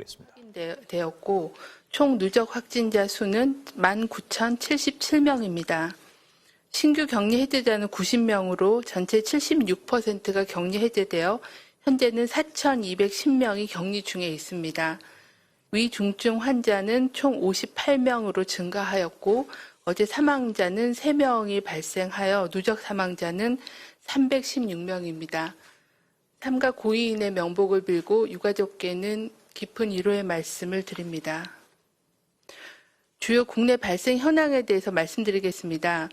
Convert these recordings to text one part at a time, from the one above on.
보겠습니다. 되었고 총 누적 확진자 수는 19,077명입니다. 신규 격리 해제자는 90명으로 전체 76%가 격리 해제되어 현재는 4,210명이 격리 중에 있습니다. 위중증 환자는 총 58명으로 증가하였고 어제 사망자는 3명이 발생하여 누적 사망자는 316명입니다. 삼가 고위인의 명복을 빌고 유가족께는 깊은 위로의 말씀을 드립니다. 주요 국내 발생 현황에 대해서 말씀드리겠습니다.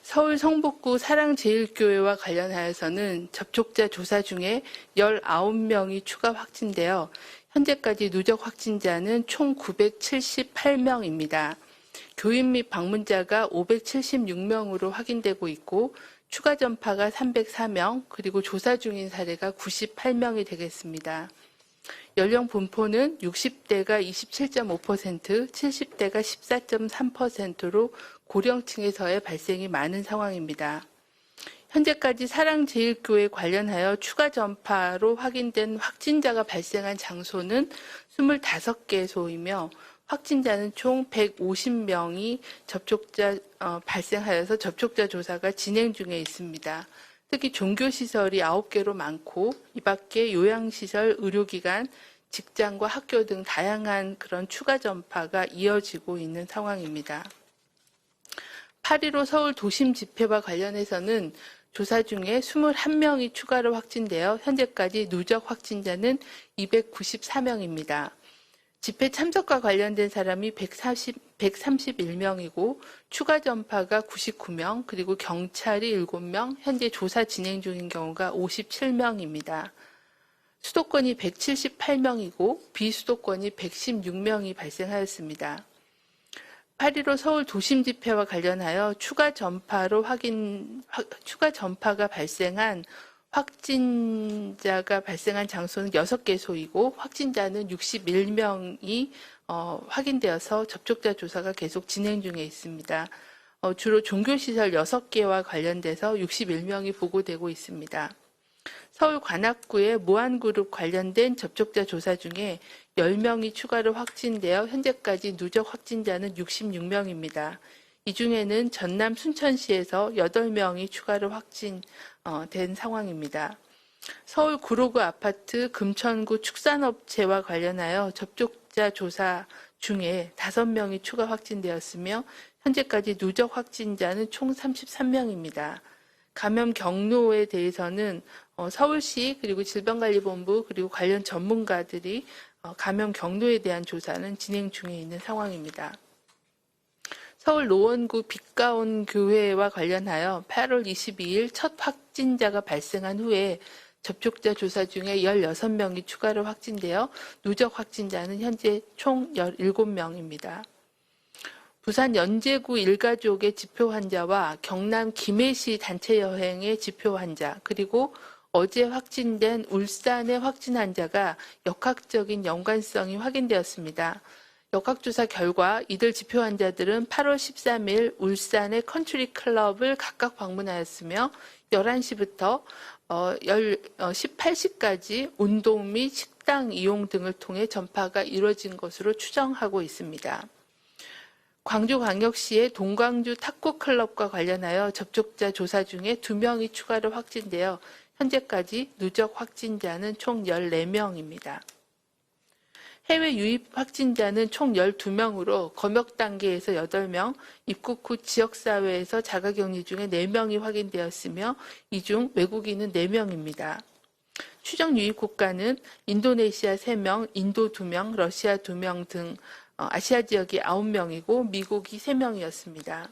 서울 성북구 사랑제일교회와 관련하여서는 접촉자 조사 중에 19명이 추가 확진되어 현재까지 누적 확진자는 총 978명입니다. 교인 및 방문자가 576명으로 확인되고 있고 추가 전파가 304명, 그리고 조사 중인 사례가 98명이 되겠습니다. 연령 분포는 60대가 27.5%, 70대가 14.3%로 고령층에서의 발생이 많은 상황입니다. 현재까지 사랑제일교회 관련하여 추가 전파로 확인된 확진자가 발생한 장소는 25개소이며 확진자는 총 150명이 발생하여서 접촉자 조사가 진행 중에 있습니다. 특히 종교시설이 9개로 많고 이 밖에 요양시설, 의료기관, 직장과 학교 등 다양한 그런 추가 전파가 이어지고 있는 상황입니다. 8.15 서울 도심 집회와 관련해서는 조사 중에 21명이 추가로 확진되어 현재까지 누적 확진자는 294명입니다. 집회 참석과 관련된 사람이 131명이고 추가 전파가 99명, 그리고 경찰이 7명, 현재 조사 진행 중인 경우가 57명입니다. 수도권이 178명이고 비수도권이 116명이 발생하였습니다. 8.15 서울 도심 집회와 관련하여 추가 전파가 발생한 확진자가 발생한 장소는 6개소이고 확진자는 61명이 확인되어서 접촉자 조사가 계속 진행 중에 있습니다. 주로 종교시설 6개와 관련돼서 61명이 보고되고 있습니다. 서울 관악구의 모안그룹 관련된 접촉자 조사 중에 10명이 추가로 확진되어 현재까지 누적 확진자는 66명입니다. 이 중에는 전남 순천시에서 8명이 추가로 확진된 상황입니다. 서울 구로구 아파트 금천구 축산업체와 관련하여 접촉자 조사 중에 5명이 추가 확진되었으며 현재까지 누적 확진자는 총 33명입니다. 감염 경로에 대해서는 서울시 그리고 질병관리본부 그리고 관련 전문가들이 감염 경로에 대한 조사는 진행 중에 있는 상황입니다. 서울 노원구 빛가온 교회와 관련하여 8월 22일 첫 확진자가 발생한 후에 접촉자 조사 중에 16명이 추가로 확진되어 누적 확진자는 현재 총 17명입니다. 부산 연제구 일가족의 지표 환자와 경남 김해시 단체 여행의 지표 환자, 그리고 어제 확진된 울산의 확진 환자가 역학적인 연관성이 확인되었습니다. 역학조사 결과 이들 지표 환자들은 8월 13일 울산의 컨트리 클럽을 각각 방문하였으며 11시부터 18시까지 운동 및 식당 이용 등을 통해 전파가 이루어진 것으로 추정하고 있습니다. 광주광역시의 동광주 탁구클럽과 관련하여 접촉자 조사 중에 2명이 추가로 확진되어 현재까지 누적 확진자는 총 14명입니다. 해외 유입 확진자는 총 12명으로 검역 단계에서 8명, 입국 후 지역사회에서 자가격리 중에 4명이 확인되었으며 이 중 외국인은 4명입니다. 추정 유입 국가는 인도네시아 3명, 인도 2명, 러시아 2명 등 아시아 지역이 9명이고 미국이 3명이었습니다.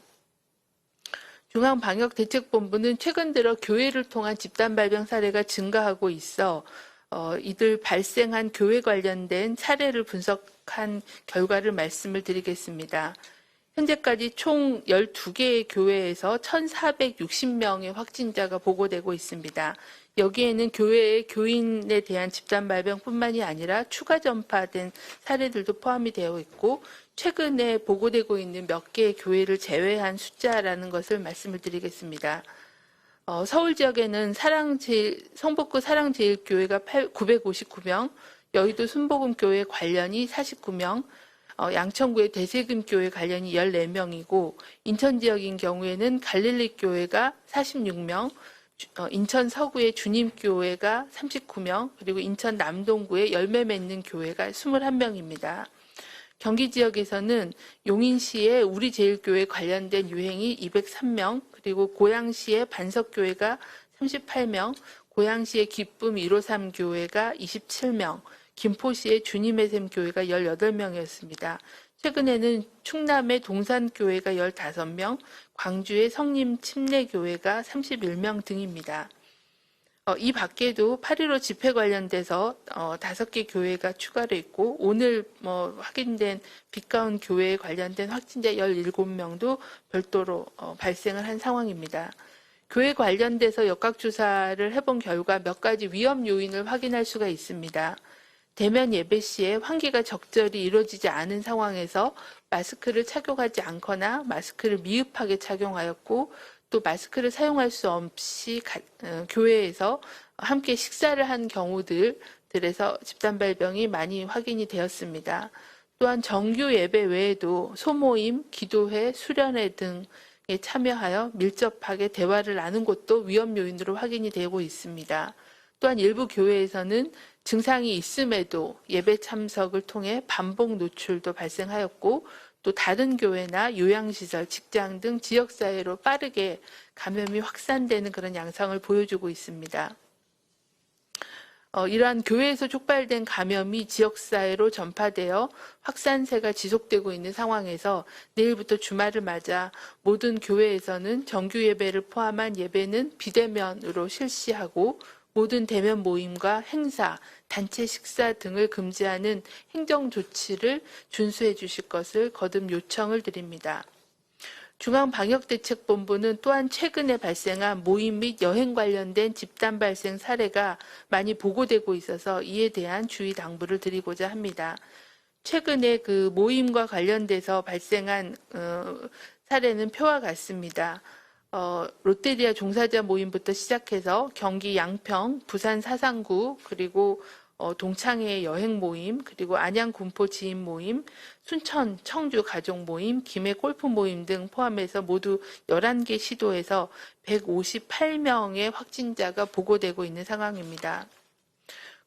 중앙방역대책본부는 최근 들어 교회를 통한 집단 발병 사례가 증가하고 있어 이들 발생한 교회 관련된 사례를 분석한 결과를 말씀을 드리겠습니다. 현재까지 총 12개의 교회에서 1,460명의 확진자가 보고되고 있습니다. 여기에는 교회의 교인에 대한 집단 발병뿐만이 아니라 추가 전파된 사례들도 포함이 되어 있고 최근에 보고되고 있는 몇 개의 교회를 제외한 숫자라는 것을 말씀을 드리겠습니다. 서울 지역에는 성북구 사랑제일교회가 959명, 여의도 순복음교회 관련이 49명, 양천구의 대세금교회 관련이 14명이고 인천 지역인 경우에는 갈릴리교회가 46명, 인천 서구의 주님교회가 39명, 그리고 인천 남동구의 열매 맺는 교회가 21명입니다. 경기 지역에서는 용인시의 우리제일교회 관련된 유행이 203명, 그리고 고양시의 반석교회가 38명, 고양시의 기쁨 153 교회가 27명, 김포시의 주님의 샘 교회가 18명이었습니다. 최근에는 충남의 동산교회가 15명, 광주의 성림 침례교회가 31명 등입니다. 이 밖에도 8.15 집회 관련돼서 5개 교회가 추가로 있고 오늘 확인된 빛가운 교회에 관련된 확진자 17명도 별도로 발생을 한 상황입니다. 교회 관련돼서 역학조사를 해본 결과 몇 가지 위험 요인을 확인할 수가 있습니다. 대면 예배 시에 환기가 적절히 이루어지지 않은 상황에서 마스크를 착용하지 않거나 마스크를 미흡하게 착용하였고 또 마스크를 사용할 수 없이 교회에서 함께 식사를 한 경우들에서 집단 발병이 많이 확인이 되었습니다. 또한 정규 예배 외에도 소모임, 기도회, 수련회 등에 참여하여 밀접하게 대화를 나눈 것도 위험 요인으로 확인이 되고 있습니다. 또한 일부 교회에서는 증상이 있음에도 예배 참석을 통해 반복 노출도 발생하였고 또 다른 교회나 요양시설, 직장 등 지역사회로 빠르게 감염이 확산되는 그런 양상을 보여주고 있습니다. 이러한 교회에서 촉발된 감염이 지역사회로 전파되어 확산세가 지속되고 있는 상황에서 내일부터 주말을 맞아 모든 교회에서는 정규 예배를 포함한 예배는 비대면으로 실시하고 모든 대면 모임과 행사, 단체 식사 등을 금지하는 행정 조치를 준수해 주실 것을 거듭 요청을 드립니다. 중앙방역대책본부는 또한 최근에 발생한 모임 및 여행 관련된 집단 발생 사례가 많이 보고되고 있어서 이에 대한 주의 당부를 드리고자 합니다. 최근에 그 모임과 관련돼서 발생한 사례는 표와 같습니다. 롯데리아 종사자 모임부터 시작해서 경기 양평, 부산 사상구, 그리고 동창회 여행 모임, 그리고 안양 군포 지인 모임, 순천 청주 가족 모임, 김해 골프 모임 등 포함해서 모두 11개 시도에서 158명의 확진자가 보고되고 있는 상황입니다.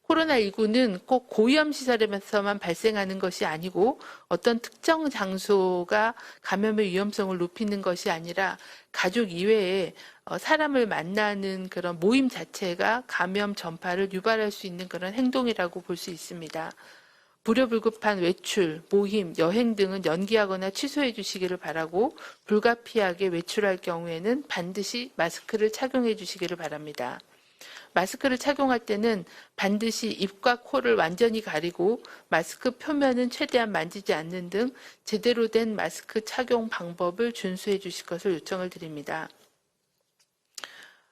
코로나19는 꼭 고위험 시설에서만 발생하는 것이 아니고 어떤 특정 장소가 감염의 위험성을 높이는 것이 아니라 가족 이외에 사람을 만나는 그런 모임 자체가 감염 전파를 유발할 수 있는 그런 행동이라고 볼 수 있습니다. 불효불급한 외출, 모임, 여행 등은 연기하거나 취소해 주시기를 바라고 불가피하게 외출할 경우에는 반드시 마스크를 착용해 주시기를 바랍니다. 마스크를 착용할 때는 반드시 입과 코를 완전히 가리고 마스크 표면은 최대한 만지지 않는 등 제대로 된 마스크 착용 방법을 준수해 주실 것을 요청을 드립니다.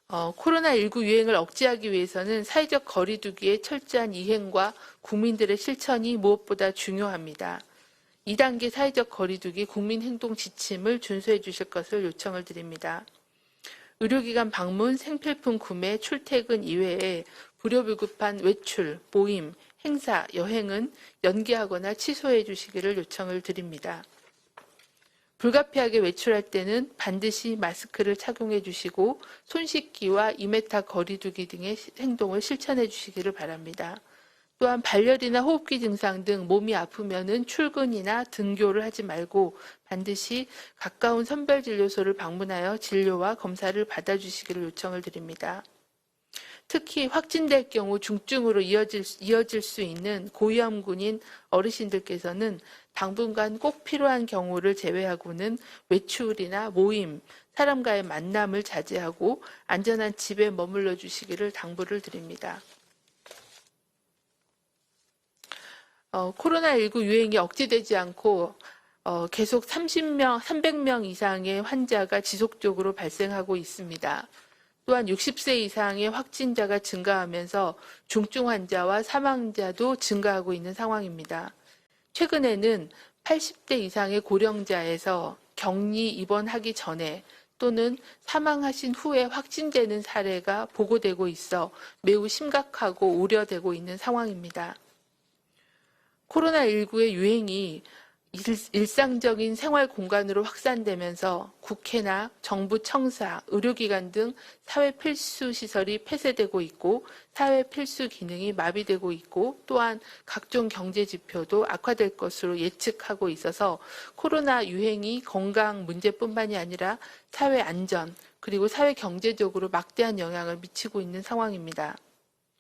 코로나19 유행을 억제하기 위해서는 사회적 거리 두기의 철저한 이행과 국민들의 실천이 무엇보다 중요합니다. 2단계 사회적 거리 두기 국민행동 지침을 준수해 주실 것을 요청을 드립니다. 의료기관 방문, 생필품 구매, 출퇴근 이외에 불효불급한 외출, 모임, 행사, 여행은 연기하거나 취소해 주시기를 요청을 드립니다. 불가피하게 외출할 때는 반드시 마스크를 착용해 주시고 손 씻기와 2m 거리 두기 등의 행동을 실천해 주시기를 바랍니다. 또한 발열이나 호흡기 증상 등 몸이 아프면은 출근이나 등교를 하지 말고 반드시 가까운 선별진료소를 방문하여 진료와 검사를 받아주시기를 요청을 드립니다. 특히 확진될 경우 중증으로 이어질 수 있는 고위험군인 어르신들께서는 당분간 꼭 필요한 경우를 제외하고는 외출이나 모임, 사람과의 만남을 자제하고 안전한 집에 머물러 주시기를 당부를 드립니다. 코로나19 유행이 억제되지 않고 계속 300명 이상의 환자가 지속적으로 발생하고 있습니다. 또한 60세 이상의 확진자가 증가하면서 중증 환자와 사망자도 증가하고 있는 상황입니다. 최근에는 80대 이상의 고령자에서 격리 입원하기 전에 또는 사망하신 후에 확진되는 사례가 보고되고 있어 매우 심각하고 우려되고 있는 상황입니다. 코로나19의 유행이 일상적인 생활 공간으로 확산되면서 국회나 정부 청사, 의료기관 등 사회 필수 시설이 폐쇄되고 있고 사회 필수 기능이 마비되고 있고 또한 각종 경제 지표도 악화될 것으로 예측하고 있어서 코로나 유행이 건강 문제뿐만이 아니라 사회 안전 그리고 사회 경제적으로 막대한 영향을 미치고 있는 상황입니다.